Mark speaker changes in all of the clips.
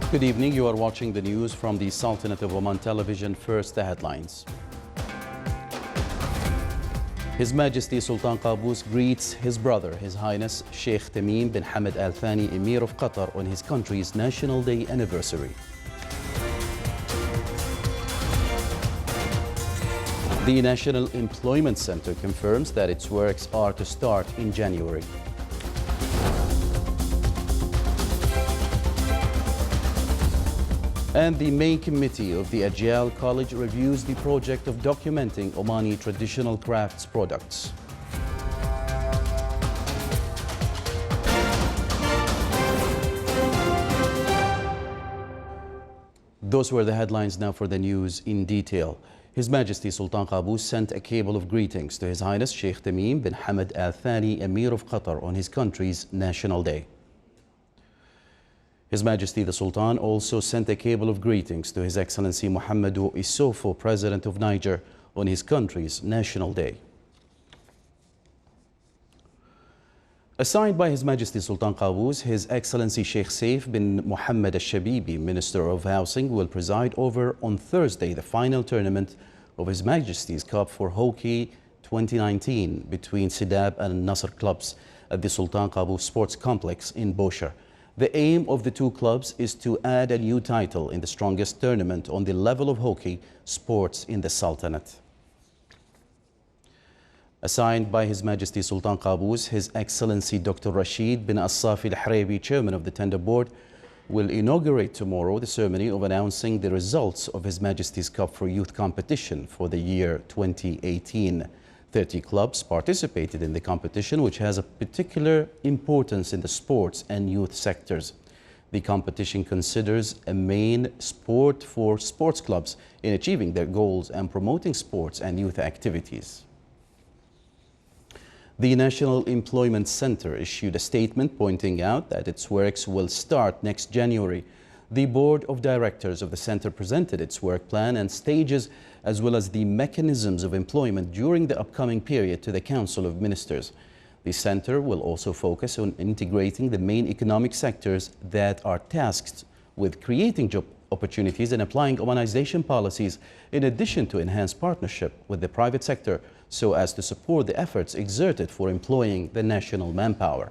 Speaker 1: Good evening. You are watching the news from the Sultanate of Oman television. First, the headlines. His Majesty Sultan Qaboos greets his brother, His Highness Sheikh Tamim bin Hamad Al Thani, Emir of Qatar, on his country's National Day anniversary. The National Employment Center confirms that its works are to start in January. And the main committee of the Ajyal College reviews the project of documenting Omani traditional crafts products. Those were the headlines. Now for the news in detail. His Majesty Sultan Qaboos sent a cable of greetings to His Highness Sheikh Tamim bin Hamad Al Thani, Emir of Qatar, on his country's National Day. His Majesty the Sultan also sent a cable of greetings to His Excellency Muhammadu Issoufou, President of Niger, on his country's National Day. Assigned by His Majesty Sultan Qaboos, His Excellency Sheikh Saif bin Mohammed Al-Shabibi, Minister of Housing, will preside over on Thursday the final tournament of His Majesty's Cup for Hockey 2019 between Sidab and Nasser clubs at the Sultan Qaboos Sports Complex in Bosher. The aim of the two clubs is to add a new title in the strongest tournament on the level of hockey sports in the Sultanate. Assigned by His Majesty Sultan Qaboos, His Excellency Dr. Rashid bin As-Safi Al-Harabi, Chairman of the Tender Board, will inaugurate tomorrow the ceremony of announcing the results of His Majesty's Cup for Youth competition for the year 2018. 30 clubs participated in the competition, which has a particular importance in the sports and youth sectors. The competition considers a main sport for sports clubs in achieving their goals and promoting sports and youth activities. The National Employment Center issued a statement pointing out that its works will start next January. The Board of Directors of the Center presented its work plan and stages, as well as the mechanisms of employment during the upcoming period, to the Council of Ministers. The Center will also focus on integrating the main economic sectors that are tasked with creating job opportunities and applying Omanization policies, in addition to enhanced partnership with the private sector, so as to support the efforts exerted for employing the national manpower.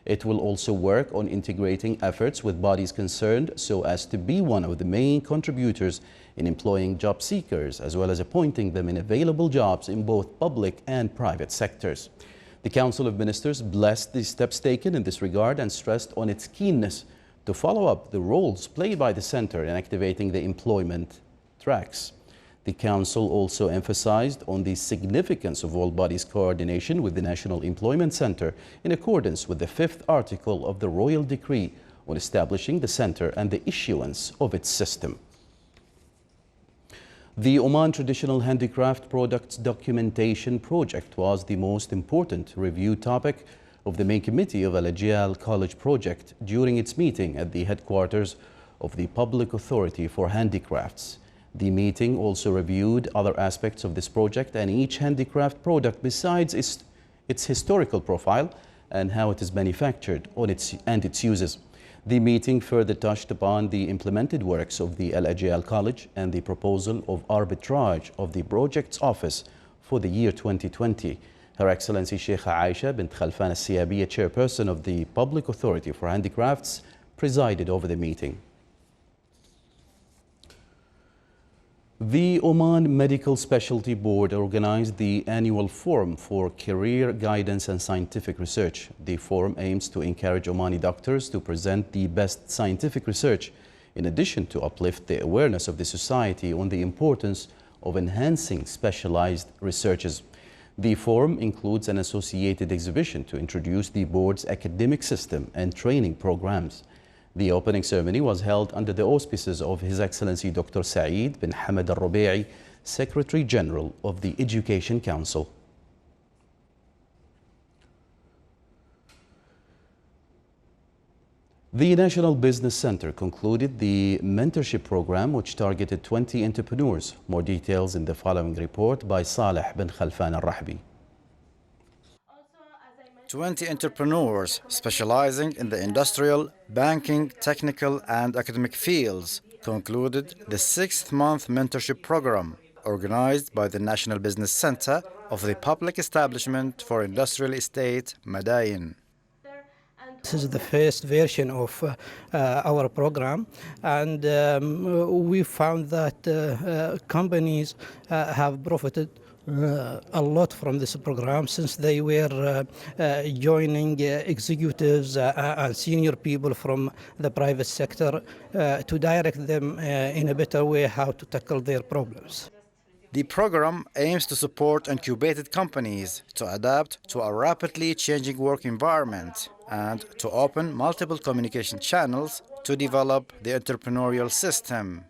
Speaker 1: It will also work on integrating efforts with bodies concerned so as to be one of the main contributors in employing job seekers, as well as appointing them in available jobs in both public and private sectors. The Council of Ministers blessed the steps taken in this regard and stressed on its keenness to follow up the roles played by the Center in activating the employment tracks. The Council also emphasized on the significance of all bodies' coordination with the National Employment Center in accordance with the 5th article of the Royal Decree on establishing the Center and the issuance of its system. The Oman Traditional Handicraft Products Documentation Project was the most important review topic of the main committee of Al-Ajyal College project during its meeting at the headquarters of the Public Authority for Handicrafts. The meeting also reviewed other aspects of this project and each handicraft product, besides its historical profile and how it is manufactured and its uses. The meeting further touched upon the implemented works of the Al-Ajyal College and the proposal of arbitrage of the project's office for the year 2020. Her Excellency Sheikh Aisha bint Khalfan Al-Siyabiya, Chairperson of the Public Authority for Handicrafts, presided over the meeting. The Oman Medical Specialty Board organized the annual Forum for Career Guidance and Scientific Research. The forum aims to encourage Omani doctors to present the best scientific research, in addition to uplift the awareness of the society on the importance of enhancing specialized researches. The forum includes an associated exhibition to introduce the board's academic system and training programs. The opening ceremony was held under the auspices of His Excellency Dr. Saeed bin Hamad Al-Rubi'i, Secretary General of the Education Council. The National Business Center concluded the mentorship program, which targeted 20 entrepreneurs. More details in the following report by Saleh bin Khalfan Al-Rahbi.
Speaker 2: 20 entrepreneurs specializing in the industrial, banking, technical, and academic fields concluded the sixth-month mentorship program organized by the National Business Center of the Public Establishment for Industrial Estate, Madain.
Speaker 3: This is the first version of our program, and we found that companies have profited a lot from this program since they were joining executives and senior people from the private sector to direct them in a better way how to tackle their problems.
Speaker 2: The program aims to support incubated companies to adapt to a rapidly changing work environment and to open multiple communication channels to develop the entrepreneurial system.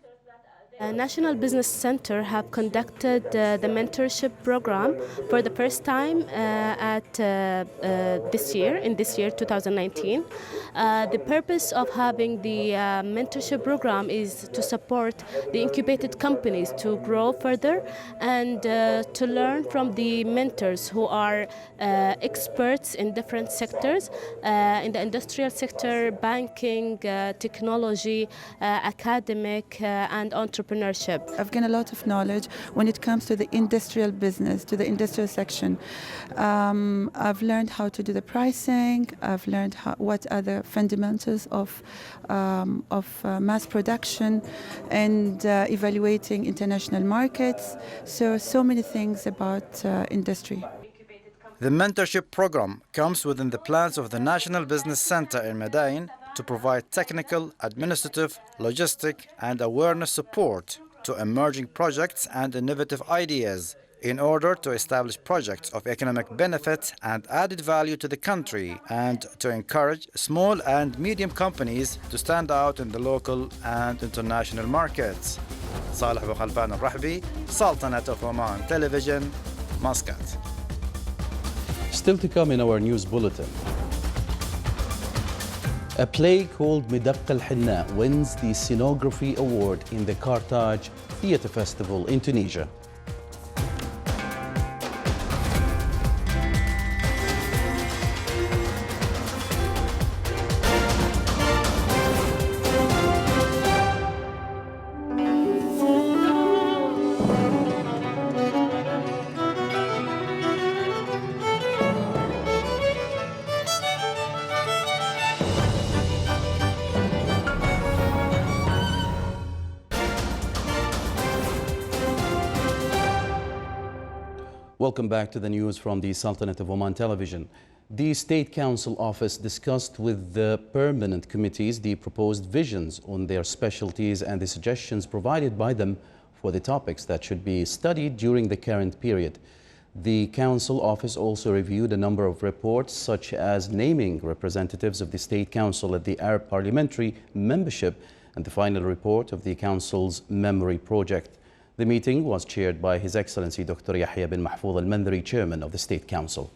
Speaker 4: National Business Center have conducted the mentorship program for the first time in this year 2019. The purpose of having the mentorship program is to support the incubated companies to grow further and to learn from the mentors who are experts in different sectors, in the industrial sector, banking, technology, academic, and entrepreneurship.
Speaker 5: I've gained a lot of knowledge when it comes to the industrial business, to the industrial section. I've learned how to do the pricing. I've learned what are the fundamentals of mass production and evaluating international markets. So many things about industry.
Speaker 2: The mentorship program comes within the plans of the National Business Center in Madain to provide technical, administrative, logistic, and awareness support to emerging projects and innovative ideas in order to establish projects of economic benefit and added value to the country and to encourage small and medium companies to stand out in the local and international markets. Saleh Abu Khalfan al-Rahbi, Sultanate of Oman Television, Muscat.
Speaker 1: Still to come in our news bulletin. A play called Midaq al-Hinna wins the Scenography Award in the Carthage Theatre Festival in Tunisia. Welcome back to the news from the Sultanate of Oman Television. The State Council Office discussed with the permanent committees the proposed visions on their specialties and the suggestions provided by them for the topics that should be studied during the current period. The Council Office also reviewed a number of reports, such as naming representatives of the State Council at the Arab Parliamentary membership and the final report of the Council's memory project. The meeting was chaired by His Excellency Dr. Yahya bin Mahfouz al-Mandhari, Chairman of the State Council.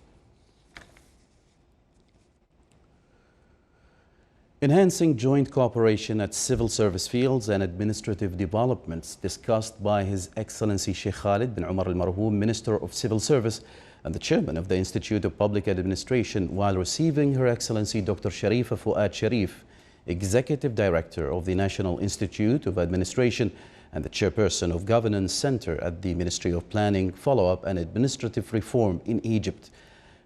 Speaker 1: Enhancing joint cooperation at civil service fields and administrative developments discussed by His Excellency Sheikh Khalid bin Umar al-Marhoum, Minister of Civil Service and the Chairman of the Institute of Public Administration, while receiving Her Excellency Dr. Sharifa Fuad Sharif, Executive Director of the National Institute of Administration and the Chairperson of Governance Center at the Ministry of Planning, Follow-up and Administrative Reform in Egypt.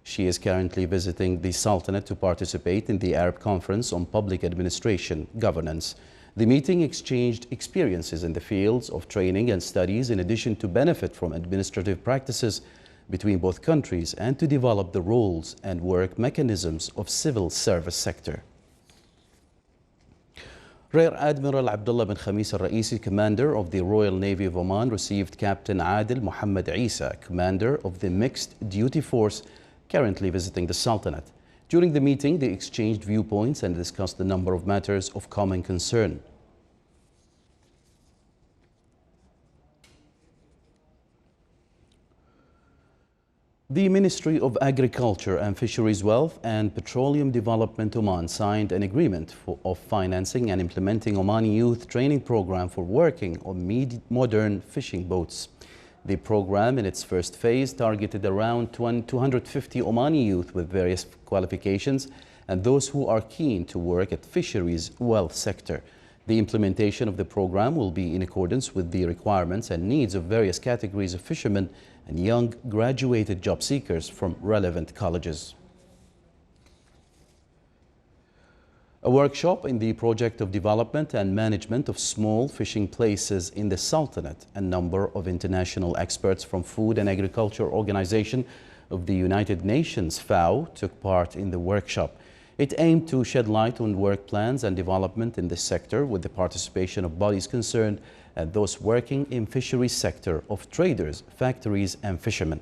Speaker 1: She is currently visiting the Sultanate to participate in the Arab Conference on Public Administration Governance. The meeting exchanged experiences in the fields of training and studies in addition to benefit from administrative practices between both countries and to develop the roles and work mechanisms of civil service sector. Rear Admiral Abdullah bin Khamis al-Raisi, Commander of the Royal Navy of Oman, received Captain Adil Muhammad Isa, Commander of the Mixed Duty Force, currently visiting the Sultanate. During the meeting, they exchanged viewpoints and discussed a number of matters of common concern. The Ministry of Agriculture and Fisheries Wealth and Petroleum Development Oman signed an agreement of financing and implementing Omani Youth Training Program for working on modern fishing boats. The program in its first phase targeted around 250 Omani youth with various qualifications and those who are keen to work at fisheries wealth sector. The implementation of the program will be in accordance with the requirements and needs of various categories of fishermen and young graduated job seekers from relevant colleges. A workshop in the project of development and management of small fishing places in the Sultanate. A number of international experts from Food and Agriculture Organization of the United Nations, FAO, took part in the workshop. It aimed to shed light on work plans and development in this sector with the participation of bodies concerned and those working in fisheries sector of traders, factories and fishermen.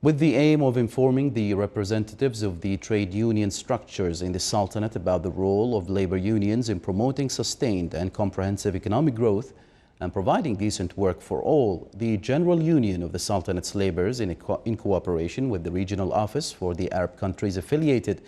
Speaker 1: With the aim of informing the representatives of the trade union structures in the Sultanate about the role of labor unions in promoting sustained and comprehensive economic growth and providing decent work for all, the General Union of the Sultanate's Labours, in cooperation with the Regional Office for the Arab countries affiliated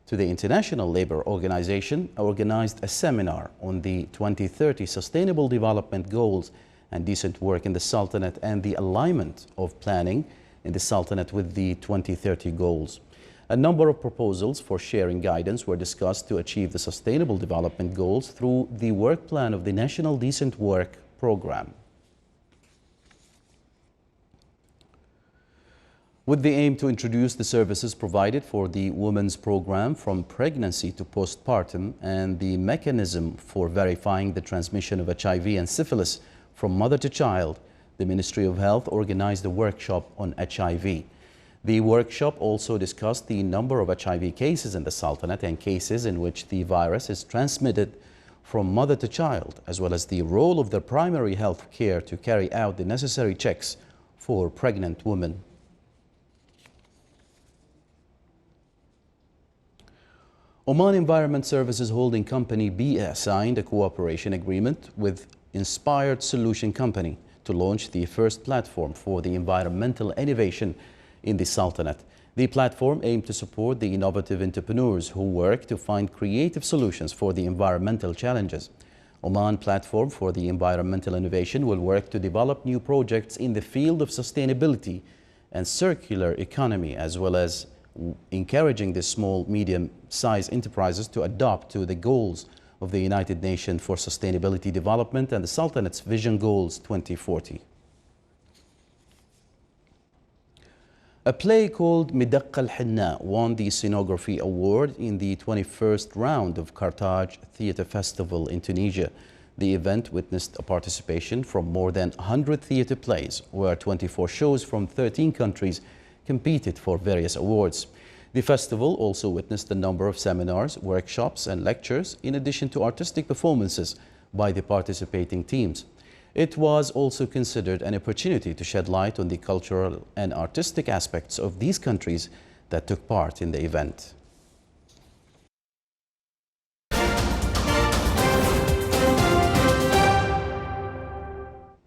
Speaker 1: to the International Labour Organization, organized a seminar on the 2030 Sustainable Development Goals and decent work in the Sultanate and the alignment of planning in the Sultanate with the 2030 goals. A number of proposals for sharing guidance were discussed to achieve the Sustainable Development Goals through the work plan of the National Decent Work Programme. With the aim to introduce the services provided for the Women's Programme from pregnancy to postpartum and the mechanism for verifying the transmission of HIV and syphilis from mother to child, the Ministry of Health organized a workshop on HIV. The workshop also discussed the number of HIV cases in the Sultanate and cases in which the virus is transmitted from mother to child, as well as the role of the primary health care to carry out the necessary checks for pregnant women. Oman Environment Services Holding Company BA signed a cooperation agreement with Inspired Solution Company to launch the first platform for the environmental innovation in the Sultanate. The platform aimed to support the innovative entrepreneurs who work to find creative solutions for the environmental challenges. Oman Platform for the Environmental Innovation will work to develop new projects in the field of sustainability and circular economy, as well as encouraging the small, medium-sized enterprises to adapt to the goals of the United Nations for Sustainability Development and the Sultanate's Vision Goals 2040. A play called Midaq al-Hinna won the Scenography Award in the 21st round of Carthage Theatre Festival in Tunisia. The event witnessed a participation from more than 100 theatre plays, where 24 shows from 13 countries competed for various awards. The festival also witnessed a number of seminars, workshops and lectures, in addition to artistic performances by the participating teams. It was also considered an opportunity to shed light on the cultural and artistic aspects of these countries that took part in the event.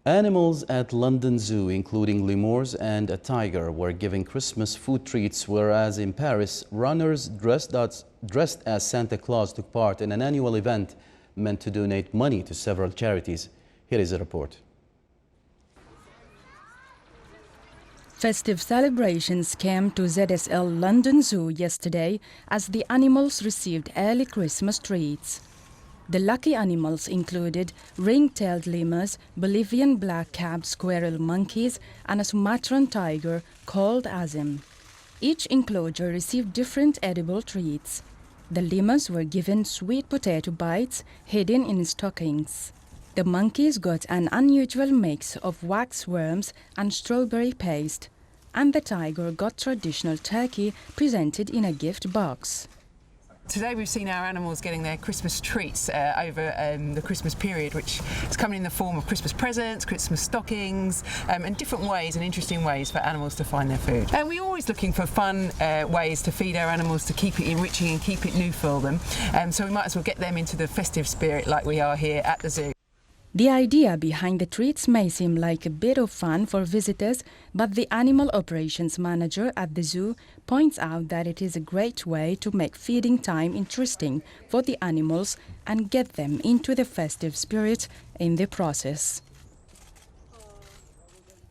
Speaker 1: Animals at London Zoo, including lemurs and a tiger, were given Christmas food treats, whereas in Paris, runners dressed as Santa Claus took part in an annual event meant to donate money to several charities. Here is a report.
Speaker 6: Festive celebrations came to ZSL London Zoo yesterday as the animals received early Christmas treats. The lucky animals included ring-tailed lemurs, Bolivian black-capped squirrel monkeys, and a Sumatran tiger called Azim. Each enclosure received different edible treats. The lemurs were given sweet potato bites hidden in stockings. The monkeys got an unusual mix of wax worms and strawberry paste, and the tiger got traditional turkey presented in a gift box.
Speaker 7: Today we've seen our animals getting their Christmas treats over the Christmas period, which is coming in the form of Christmas presents, Christmas stockings, and different ways and interesting ways for animals to find their food. And we're always looking for fun ways to feed our animals, to keep it enriching and keep it new for them. So we might as well get them into the festive spirit like we are here at the zoo.
Speaker 6: The idea behind the treats may seem like a bit of fun for visitors, but the animal operations manager at the zoo points out that it is a great way to make feeding time interesting for the animals and get them into the festive spirit in the process.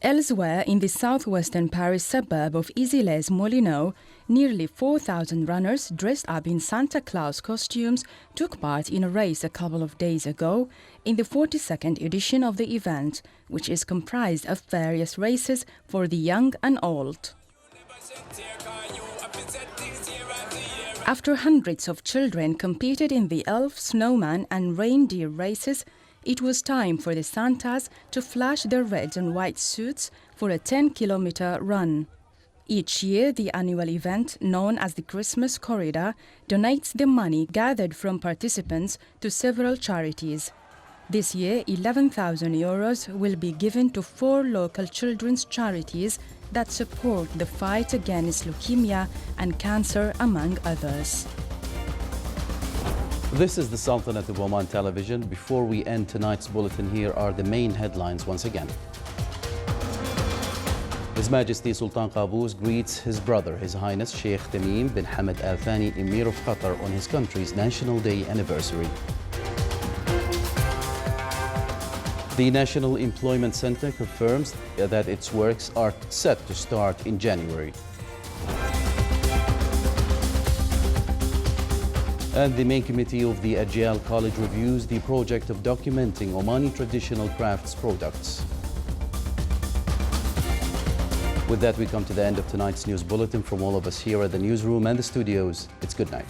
Speaker 6: Elsewhere in the southwestern Paris suburb of Issy-les-Moulineaux, nearly 4,000 runners dressed up in Santa Claus costumes took part in a race a couple of days ago in the 42nd edition of the event, which is comprised of various races for the young and old. After hundreds of children competed in the elf, snowman and reindeer races, it was time for the Santas to flash their red and white suits for a 10-kilometer run. Each year, the annual event, known as the Christmas Corrida, donates the money gathered from participants to several charities. This year, 11,000 euros will be given to 4 local children's charities that support the fight against leukemia and cancer, among others.
Speaker 1: This is the Sultanate of Oman television. Before we end tonight's bulletin, here are the main headlines once again. His Majesty Sultan Qaboos greets his brother, His Highness Sheikh Tamim bin Hamad Al Thani, Emir of Qatar, on his country's National Day anniversary. The National Employment Center confirms that its works are set to start in January. And the main committee of the Ajyal College reviews the project of documenting Omani traditional crafts products. With that, we come to the end of tonight's news bulletin. From all of us here at the newsroom and the studios, it's good night.